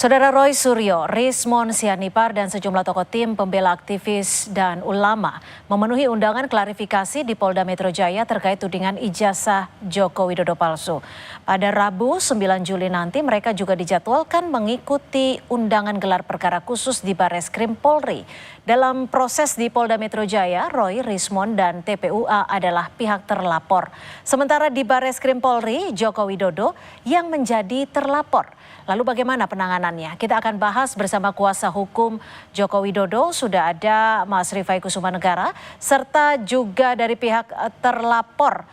Saudara Roy Suryo, Rismon Sianipar, dan sejumlah tokoh tim pembela aktivis dan ulama memenuhi undangan klarifikasi di Polda Metro Jaya terkait tudingan ijazah Joko Widodo palsu. Pada Rabu 9 Juli nanti mereka juga dijadwalkan mengikuti undangan gelar perkara khusus di Barreskrim Polri. Dalam proses di Polda Metro Jaya, Roy, Rismon, dan TPUA adalah pihak terlapor. Sementara di Barreskrim Polri, Joko Widodo yang menjadi terlapor. Lalu bagaimana penanganannya? Kita akan bahas bersama kuasa hukum Joko Widodo. Sudah ada Mas Rifai Kusumanegara, serta juga dari pihak terlapor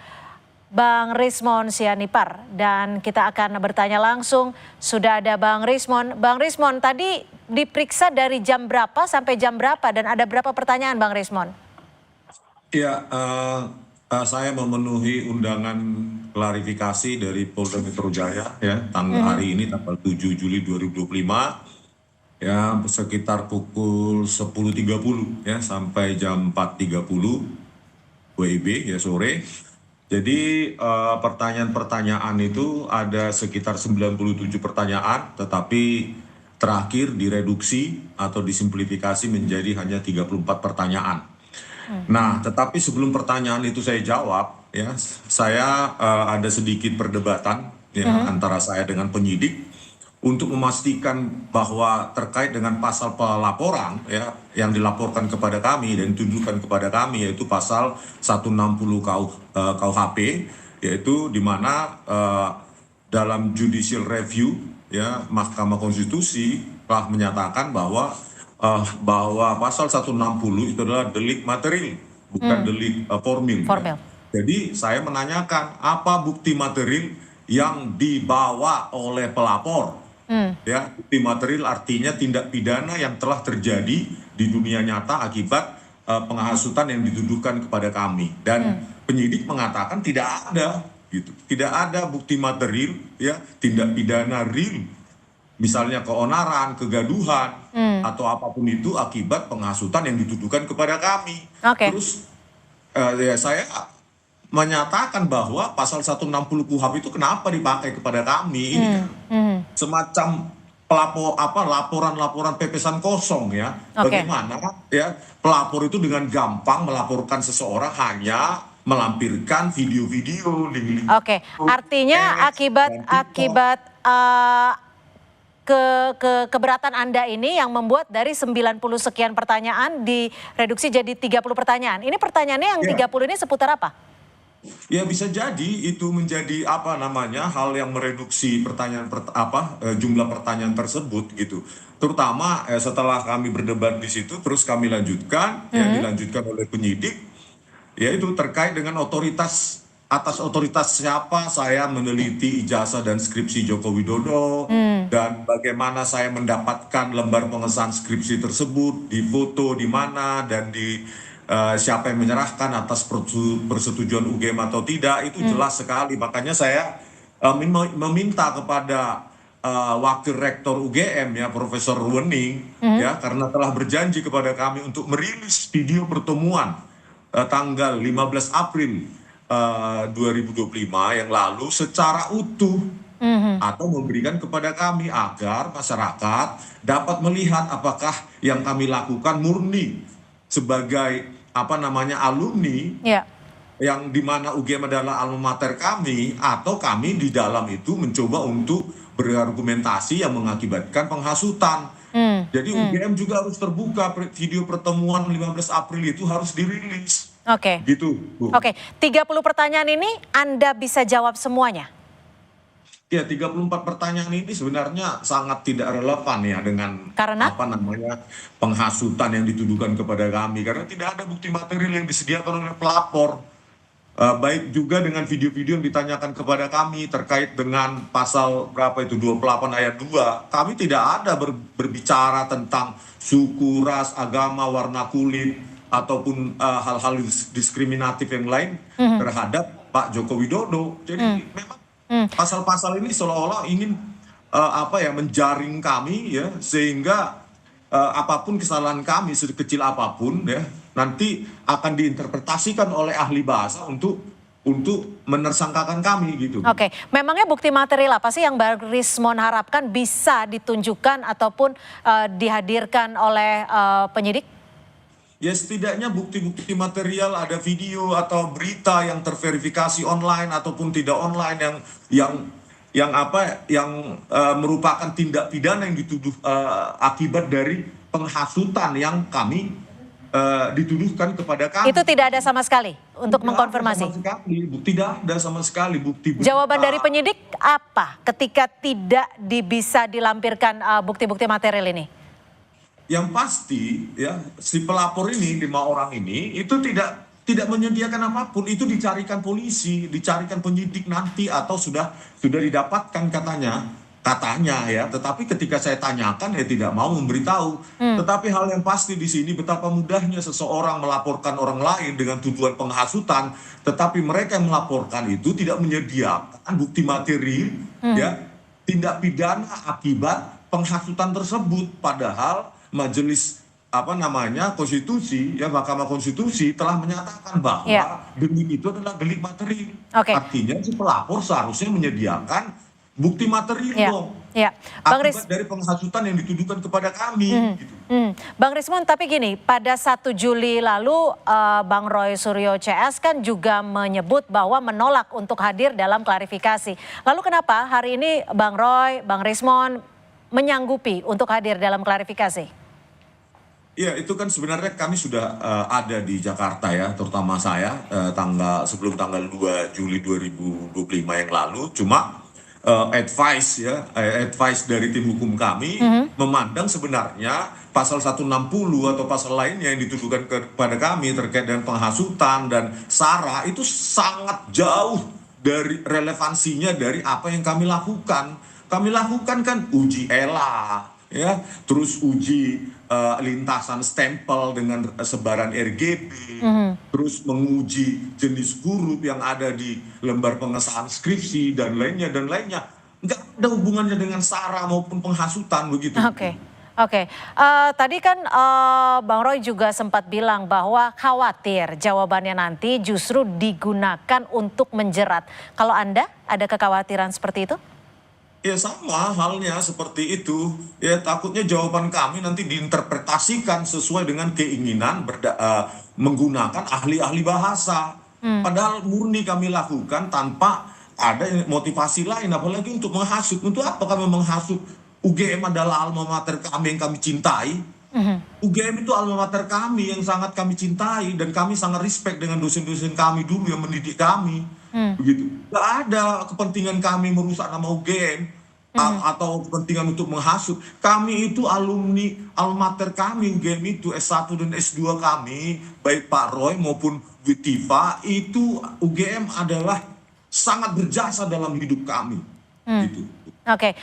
Bang Rismon Sianipar. Dan kita akan bertanya langsung, sudah ada Bang Rismon. Bang Rismon, tadi diperiksa dari jam berapa sampai jam berapa dan ada berapa pertanyaan Bang Rismon? Ya, saya memenuhi undangan klarifikasi dari Polda Metro Jaya ya hari ini tanggal 7 Juli 2025 ya sekitar pukul 10.30 ya sampai jam 4.30 WIB ya sore. Jadi pertanyaan-pertanyaan itu ada sekitar 97 pertanyaan, tetapi terakhir direduksi atau disimplifikasi menjadi hanya 34 pertanyaan. Nah, tetapi sebelum pertanyaan itu saya jawab, ya, saya ada sedikit perdebatan ya antara saya dengan penyidik untuk memastikan bahwa terkait dengan pasal pelaporan ya yang dilaporkan kepada kami dan ditujukan kepada kami, yaitu pasal 160 KUHP, yaitu di mana dalam judicial review ya Mahkamah Konstitusi telah menyatakan bahwa pasal 160 itu adalah delik material, bukan delik formil. Ya. Jadi saya menanyakan apa bukti material yang dibawa oleh pelapor. Ya, bukti material artinya tindak pidana yang telah terjadi di dunia nyata akibat penghasutan yang dituduhkan kepada kami. Dan penyidik mengatakan tidak ada, gitu. Tidak ada bukti material, ya, tindak pidana real. Misalnya keonaran, kegaduhan, atau apapun itu akibat penghasutan yang dituduhkan kepada kami. Terus ya saya menyatakan bahwa pasal 160 KUHP itu kenapa dipakai kepada kami? Ini kan semacam laporan-laporan pepesan kosong ya. Bagaimana ya pelapor itu dengan gampang melaporkan seseorang hanya melampirkan video-video. Artinya akibat keberatan Anda ini yang membuat dari 90 sekian pertanyaan direduksi jadi 30 pertanyaan. Ini pertanyaannya yang 30 ini seputar apa? Ya bisa jadi itu menjadi hal yang mereduksi jumlah pertanyaan tersebut gitu. Terutama setelah kami berdebat di situ terus kami lanjutkan dilanjutkan oleh penyidik, yaitu terkait dengan atas otoritas siapa saya meneliti ijazah dan skripsi Joko Widodo, dan bagaimana saya mendapatkan lembar pengesahan skripsi tersebut, di foto di mana, dan siapa yang menyerahkan atas persetujuan UGM atau tidak, itu jelas sekali. Makanya saya meminta kepada Wakil Rektor UGM ya Profesor Wening ya, karena telah berjanji kepada kami untuk merilis video pertemuan tanggal 15 April 2025 yang lalu secara utuh atau memberikan kepada kami agar masyarakat dapat melihat apakah yang kami lakukan murni sebagai alumni yang dimana UGM adalah alma mater kami, atau kami di dalam itu mencoba untuk berargumentasi yang mengakibatkan penghasutan. Jadi UGM juga harus terbuka, video pertemuan 15 April itu harus dirilis. Gitu, Bu. 30 pertanyaan ini Anda bisa jawab semuanya? Ya, 34 pertanyaan ini sebenarnya sangat tidak relevan ya dengan penghasutan yang dituduhkan kepada kami, karena tidak ada bukti material yang disediakan oleh pelapor. Baik juga dengan video-video yang ditanyakan kepada kami terkait dengan pasal 28 ayat 2. Kami tidak ada berbicara tentang suku, ras, agama, warna kulit, ataupun hal-hal diskriminatif yang lain terhadap Pak Joko Widodo. Jadi memang pasal-pasal ini seolah-olah ingin menjaring kami ya, sehingga apapun kesalahan kami sekecil apapun ya nanti akan diinterpretasikan oleh ahli bahasa untuk untuk menersangkakan kami gitu. Oke, memangnya bukti material apa sih yang Bang Rismon harapkan bisa ditunjukkan ataupun dihadirkan oleh penyidik? Ya setidaknya bukti-bukti material, ada video atau berita yang terverifikasi online ataupun tidak online yang merupakan tindak pidana yang dituduh akibat dari penghasutan yang kami dituduhkan kepada kami. Itu tidak ada sama sekali untuk Tidak mengkonfirmasi. ada sama sekali, tidak ada sama sekali bukti. Jawaban dari penyidik apa ketika tidak bisa dilampirkan bukti-bukti material ini? Yang pasti ya si pelapor ini 5 orang ini itu tidak menyediakan apapun, itu dicarikan polisi, dicarikan penyidik nanti atau sudah didapatkan katanya ya, tetapi ketika saya tanyakan ya tidak mau memberitahu. Tetapi hal yang pasti di sini betapa mudahnya seseorang melaporkan orang lain dengan tuduhan penghasutan, tetapi mereka yang melaporkan itu tidak menyediakan bukti materi ya tindak pidana akibat penghasutan tersebut, padahal majelis konstitusi ya Mahkamah Konstitusi telah menyatakan bahwa delik itu adalah delik materi. Artinya si pelapor seharusnya menyediakan bukti material dong. Akibat dari penghasutan yang dituduhkan kepada kami. Gitu. Bang Rismon, tapi gini, pada 1 Juli lalu Bang Roy Suryo CS kan juga menyebut bahwa menolak untuk hadir dalam klarifikasi. Lalu kenapa hari ini Bang Roy, Bang Rismon menyanggupi untuk hadir dalam klarifikasi? Iya, itu kan sebenarnya kami sudah ada di Jakarta ya, terutama saya sebelum tanggal 2 Juli 2025 yang lalu. Cuma advice dari tim hukum kami memandang sebenarnya pasal 160 atau pasal lainnya yang dituduhkan kepada kami terkait dengan penghasutan dan SARA itu sangat jauh dari relevansinya dari apa yang kami lakukan. Kami lakukan kan uji ELA, ya, terus uji lintasan stempel dengan sebaran RGB, terus menguji jenis huruf yang ada di lembar pengesahan skripsi dan lainnya. Nggak ada hubungannya dengan SARA maupun penghasutan begitu. Oke. Tadi kan Bang Roy juga sempat bilang bahwa khawatir jawabannya nanti justru digunakan untuk menjerat. Kalau Anda ada kekhawatiran seperti itu? Ya sama halnya seperti itu. Ya takutnya jawaban kami nanti diinterpretasikan sesuai dengan keinginan menggunakan ahli-ahli bahasa. Padahal murni kami lakukan tanpa ada motivasi lain, apalagi untuk menghasut. Untuk apa kami menghasut? UGM adalah alma mater kami yang kami cintai. UGM itu alma mater kami yang sangat kami cintai dan kami sangat respect dengan dosen-dosen kami dulu yang mendidik kami. Begitu. Gak ada kepentingan kami merusak nama UGM atau kepentingan untuk menghasut. Kami itu alumni alma mater kami, UGM itu S1 dan S2 kami, baik Pak Roy maupun Witiva, itu UGM adalah sangat berjasa dalam hidup kami. Gitu. Oke,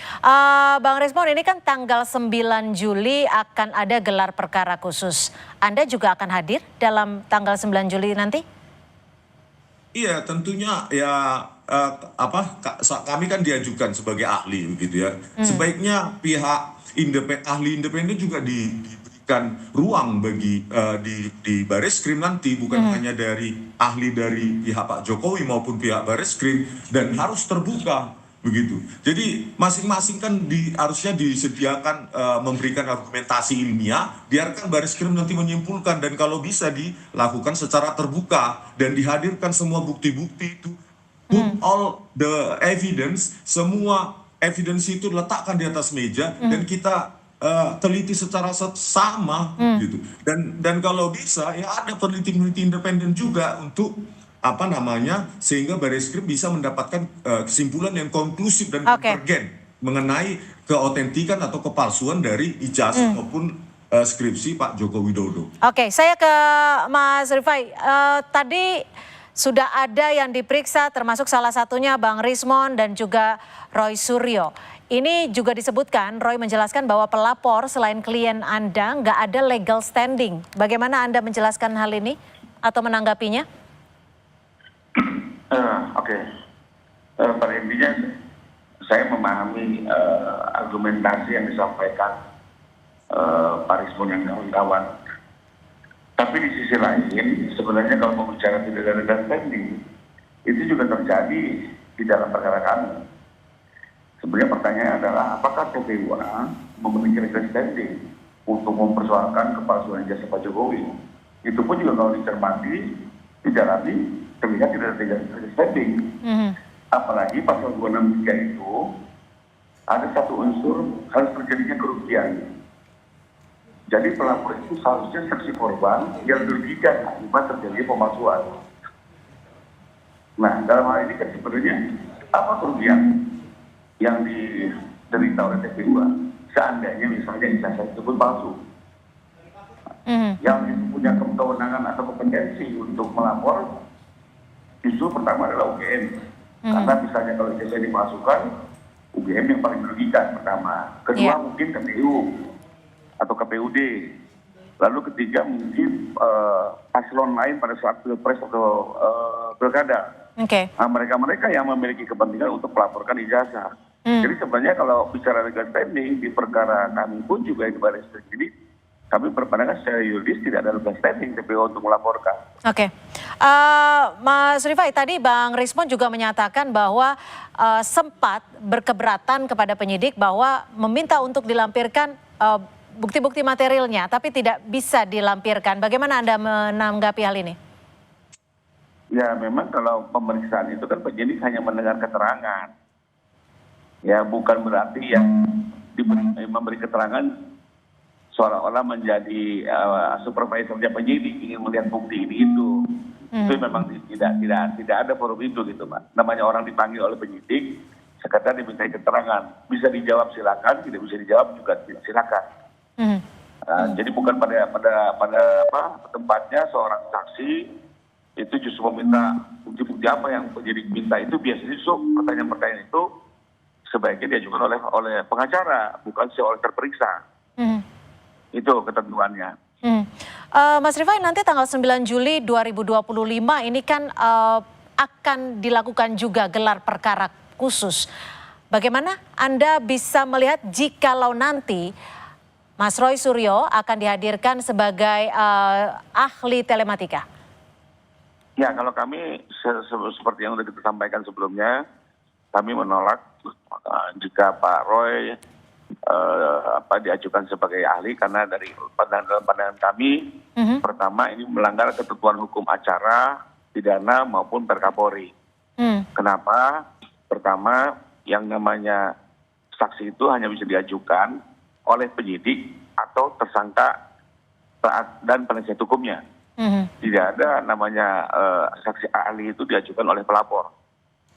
Bang Rismon, ini kan tanggal 9 Juli akan ada gelar perkara khusus. Anda juga akan hadir dalam tanggal 9 Juli nanti? Iya, tentunya ya kami kan diajukan sebagai ahli begitu ya. Sebaiknya pihak ahli independen juga diberikan ruang bagi di Bareskrim nanti, bukan hanya dari ahli dari pihak Pak Jokowi maupun pihak Bareskrim, dan harus terbuka begitu. Jadi masing-masing kan harusnya disediakan memberikan argumentasi ilmiah, biarkan Bareskrim nanti menyimpulkan, dan kalau bisa dilakukan secara terbuka dan dihadirkan semua bukti-bukti itu, put all the evidence, semua evidence itu letakkan di atas meja dan kita teliti secara sama gitu. Dan kalau bisa ya ada peneliti-peneliti independen juga untuk sehingga Bareskrim bisa mendapatkan kesimpulan yang konklusif dan konvergen mengenai keautentikan atau kepalsuan dari ijazah maupun skripsi Pak Joko Widodo. Oke, saya ke Mas Rifai. Tadi sudah ada yang diperiksa, termasuk salah satunya Bang Rismon dan juga Roy Suryo. Ini juga disebutkan, Roy menjelaskan bahwa pelapor selain klien Anda nggak ada legal standing. Bagaimana Anda menjelaskan hal ini atau menanggapinya? Pada intinya saya memahami argumentasi yang disampaikan Pak Rismon yang kawan-kawan. Tapi di sisi lain sebenarnya kalau mau bicara tidak ada legal standing, itu juga terjadi di dalam perkara kami. Sebenarnya pertanyaannya adalah apakah TPUA memiliki legal standing untuk mempersoalkan kepalsuan ijazah Pak Jokowi? Itu pun juga kalau dicermati, didalami, terlihat tidak ada legal standing. Apalagi pasal 263 itu ada satu unsur harus terjadinya kerugian. Jadi pelapor itu seharusnya saksi korban yang dirugikan akibat terjadi pemalsuan. Nah, dalam hal ini kan sebenarnya apa kerugian yang diderita oleh TPUA seandainya misalnya ijazah tersebut palsu? Yang punya kewenangan atau kompetensi untuk melapor justru pertama adalah UGM. Karena misalnya kalau ijazah dipalsukan, UGM yang paling merugikan pertama. Kedua mungkin KPU atau KPUD. Lalu ketiga mungkin paslon lain pada saat pilpres atau pilkada. Nah, mereka-mereka yang memiliki kepentingan untuk melaporkan ijazah. Jadi sebenarnya kalau bicara legal standing di perkara kami pun juga di baris ini, kami berpandangan secara yuridis tidak ada legal standing TPU untuk melaporkan. Mas Rifai, tadi Bang Rismon juga menyatakan bahwa sempat berkeberatan kepada penyidik bahwa meminta untuk dilampirkan bukti-bukti materialnya, tapi tidak bisa dilampirkan. Bagaimana Anda menanggapi hal ini? Ya, memang kalau pemeriksaan itu kan penyidik hanya mendengar keterangan. Ya, bukan berarti yang memberi keterangan seolah-olah menjadi supervisornya penyidik, ingin melihat bukti ini itu. Itu memang tidak ada forum itu gitu, Pak. Namanya orang dipanggil oleh penyidik, sekedar diminta keterangan. Bisa dijawab silakan, tidak bisa dijawab juga silakan. Jadi bukan pada tempatnya seorang saksi itu justru meminta bukti-bukti apa yang penyidik minta. Itu biasanya justru pertanyaan-pertanyaan itu sebaiknya diajukan oleh pengacara, bukan oleh terperiksa. Itu ketentuannya. Mas Rifai, nanti tanggal 9 Juli 2025 ini kan akan dilakukan juga gelar perkara khusus. Bagaimana Anda bisa melihat jikalau nanti Mas Roy Suryo akan dihadirkan sebagai ahli telematika? Ya, kalau kami seperti yang sudah kita sampaikan sebelumnya, kami menolak jika Pak Roy diajukan sebagai ahli karena dari pandangan kami, pertama ini melanggar ketentuan hukum acara pidana maupun Perkapolri. Kenapa? Pertama, yang namanya saksi itu hanya bisa diajukan oleh penyidik atau tersangka dan penasihat hukumnya. Tidak ada namanya saksi ahli itu diajukan oleh pelapor.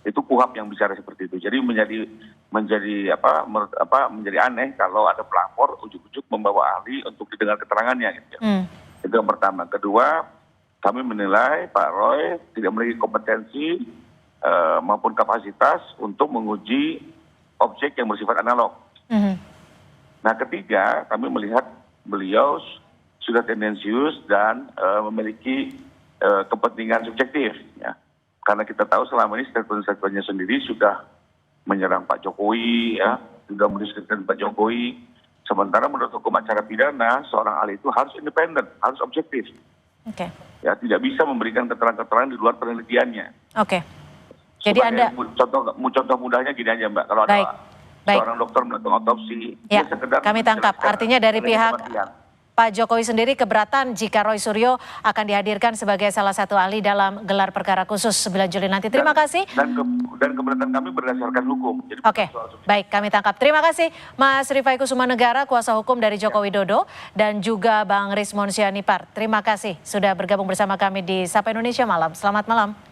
Itu KUHAP yang bicara seperti itu. Jadi menjadi aneh kalau ada pelapor ujuk-ujuk membawa ahli untuk didengar keterangannya gitu. Itu yang pertama. Kedua, kami menilai Pak Roy tidak memiliki kompetensi maupun kapasitas untuk menguji objek yang bersifat analog. Nah, ketiga, kami melihat beliau sudah tendensius dan memiliki kepentingan subjektif, ya. Karena kita tahu selama ini statement-statementnya sendiri sudah menyerang Pak Jokowi, ya, sudah mendiskusikan Pak Jokowi. Sementara menurut hukum acara pidana, seorang ahli itu harus independen, harus objektif. Ya, tidak bisa memberikan keterangan-keterangan di luar penelitiannya. Jadi Anda contoh mudahnya gini aja, Mbak. Kalau ada seorang dokter melakukan otopsi, ya, kami tangkap. Artinya dari pihak Pak Jokowi sendiri keberatan jika Roy Suryo akan dihadirkan sebagai salah satu ahli dalam gelar perkara khusus 9 Juli nanti. Terima kasih. Dan keberatan kami berdasarkan hukum. Baik, kami tangkap. Terima kasih Mas Rifai Kusumanegara, kuasa hukum dari Joko Widodo, dan juga Bang Rismon Sianipar. Terima kasih sudah bergabung bersama kami di Sapa Indonesia Malam. Selamat malam.